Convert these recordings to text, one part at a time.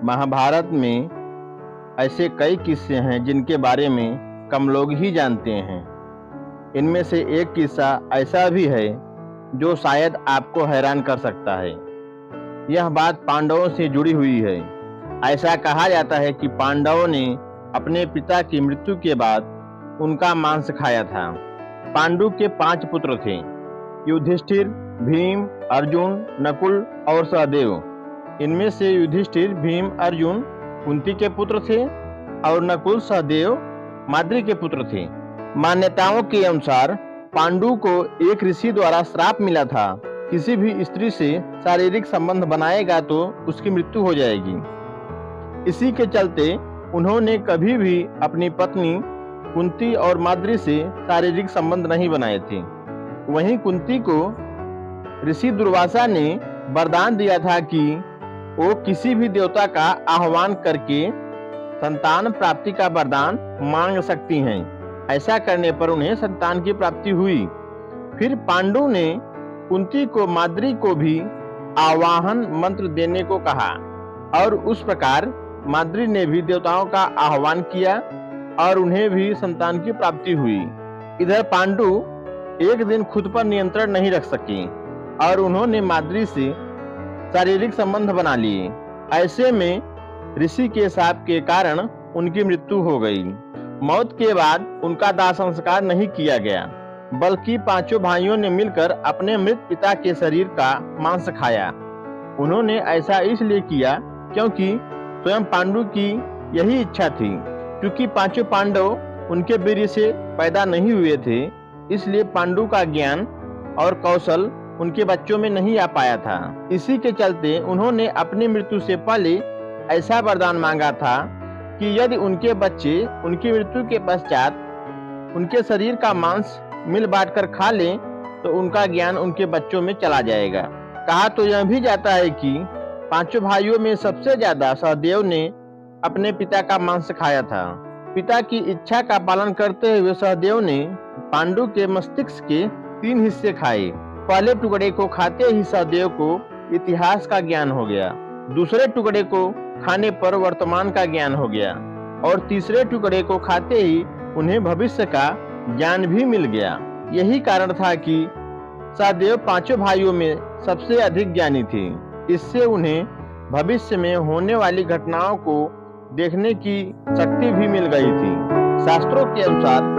महाभारत में ऐसे कई किस्से हैं जिनके बारे में कम लोग ही जानते हैं। इनमें से एक किस्सा ऐसा भी है जो शायद आपको हैरान कर सकता है। यह बात पांडवों से जुड़ी हुई है। ऐसा कहा जाता है कि पांडवों ने अपने पिता की मृत्यु के बाद उनका मांस खाया था। पांडु के 5 पुत्र थे, युधिष्ठिर, भीम, अर्जुन, नकुल और सहदेव। इनमें से युधिष्ठिर, भीम, अर्जुन कुंती के पुत्र थे और नकुल, सहदेव माद्री के पुत्र थे। मान्यताओं के अनुसार पांडु को एक ऋषि द्वारा श्राप मिला था, किसी भी स्त्री से शारीरिक संबंध बनाएगा तो उसकी मृत्यु हो जाएगी। इसी के चलते उन्होंने कभी भी अपनी पत्नी कुंती और माद्री से शारीरिक संबंध नहीं बनाए थे। वहीं कुंती को ऋषि दुर्वासा ने वरदान दिया था कि वो किसी भी देवता का आह्वान करके संतान प्राप्ति का वरदान मांग सकती हैं। ऐसा करने पर उन्हें संतान की प्राप्ति हुई। फिर पांडु ने कुंती को माद्री को भी आवाहन मंत्र देने को कहा और उस प्रकार माद्री ने भी देवताओं का आह्वान किया और उन्हें भी संतान की प्राप्ति हुई। इधर पांडु एक दिन खुद पर नियंत्रण नहीं रख सके और उन्होंने माद्री से शारीरिक संबंध बना लिए। ऐसे में ऋषि के शाप के कारण उनकी मृत्यु हो गई। मौत के बाद उनका दाह संस्कार नहीं किया गया, बल्कि 5 भाइयों ने मिलकर अपने मृत पिता के शरीर का मांस खाया। उन्होंने ऐसा इसलिए किया क्योंकि स्वयं पांडु की यही इच्छा थी। क्योंकि 5 पांडव उनके वीर्य से पैदा नहीं हुए थे, इसलिए पांडु का ज्ञान और कौशल उनके बच्चों में नहीं आ पाया था। इसी के चलते उन्होंने अपनी मृत्यु से पहले ऐसा वरदान मांगा था कि यदि उनके बच्चे उनकी मृत्यु के पश्चात उनके शरीर का मांस मिल बांट कर खा लें तो उनका ज्ञान उनके बच्चों में चला जाएगा। कहा तो यह भी जाता है कि 5 भाइयों में सबसे ज्यादा सहदेव ने अपने पिता का मांस खाया था। पिता की इच्छा का पालन करते हुए सहदेव ने पांडु के मस्तिष्क के 3 हिस्से खाए। पहले टुकड़े को खाते ही सहदेव को इतिहास का ज्ञान हो गया, दूसरे टुकड़े को खाने पर वर्तमान का ज्ञान हो गया और तीसरे टुकड़े को खाते ही उन्हें भविष्य का ज्ञान भी मिल गया। यही कारण था कि सहदेव 5 भाइयों में सबसे अधिक ज्ञानी थे। इससे उन्हें भविष्य में होने वाली घटनाओं को देखने की शक्ति भी मिल गई थी। शास्त्रों के अनुसार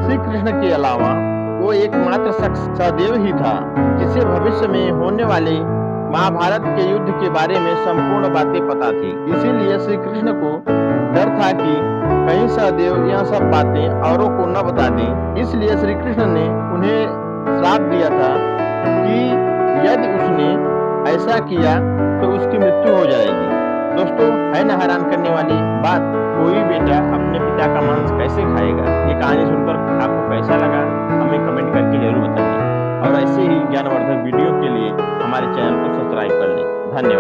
श्री कृष्ण के अलावा वो एकमात्र शख्स सहदेव ही था जिसे भविष्य में होने वाले महाभारत के युद्ध के बारे में संपूर्ण बातें पता थी। इसीलिए श्री कृष्ण को डर था कि कहीं सहदेव यह सब बातें औरों को न बता दें। इसलिए श्री कृष्ण ने उन्हें श्राप दिया था कि यदि उसने ऐसा किया तो उसकी मृत्यु हो जाएगी। दोस्तों, है न हैरान करने वाली बात, कोई बेटा अपने पिता का मांस कैसे खाएगा। ये कहानी सुनकर आपको कैसा लगा हमें कमेंट करके जरूर बताइए और ऐसे ही ज्ञानवर्धक वीडियो के लिए हमारे चैनल को सब्सक्राइब कर लें। धन्यवाद।